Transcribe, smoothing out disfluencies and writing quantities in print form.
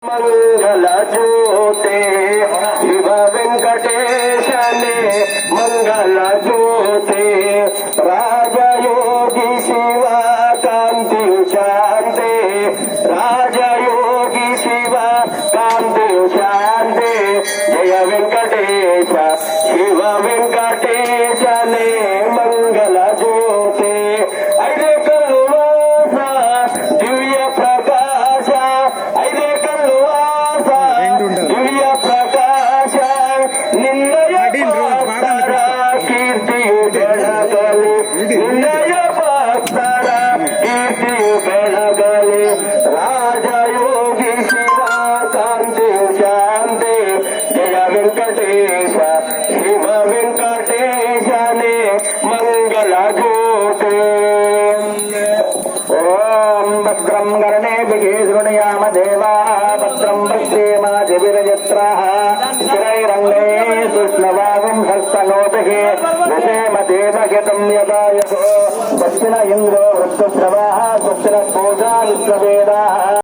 मंगल ज्योते शिव वेंकटेशने मंगल ज्योते राजयोगी शिव कांति शांते राजयोगी शिव कांति शांते जय वेंकटेश शिव वेंकटेशने मंगल ज्योते ऐदे कल्वास दिव्य प्रकाश ऐदे दिव्य प्रकाश निन्नय भक्ತರ ಕೀರ್ತಿಯು ಬೆಳಗಲಿ ನಿನ್ನಯ ಭಕ್ತರ ಕೀರ್ತಿಯು ಬೆಳಗಲಿ ರಾಜಯೋಗಿ ಶಿವ ಕಾಂತಿಯು ಶಾಂತಿ ಜಯ ವೆಂಕಟೇಶ ಶಿವ ವೆಂಕಟೇಶನೇ ಮಂಗಲ ಜ್ಯೋತಿ ಓಂ ಭದ್ರಂ ಗರ್ಣೇಭಿಃ ಶೃಣುಯಾಮ ದೇವಾಃ ಭದ್ರಂ ಪಶ್ಯೇಮಾಧಿವಿರಜತ್ರಾಃ ಸ್ಥಿರೈರಂಗೇ ಸುಷ್ಣುವಾಗುಂ ಹಸ್ತನೋಭಿಃ ದಶೇಮ ದೇವಹಿತಂ ಯದಾಯಸೋ ದಕ್ಷಿಣ ಇಂದ್ರೋ ವೃತ್ತಶ್ರವಾಃ ದಕ್ಷಿಣ ಪೂಜಾ ವಿಶ್ವವೇದಾಃ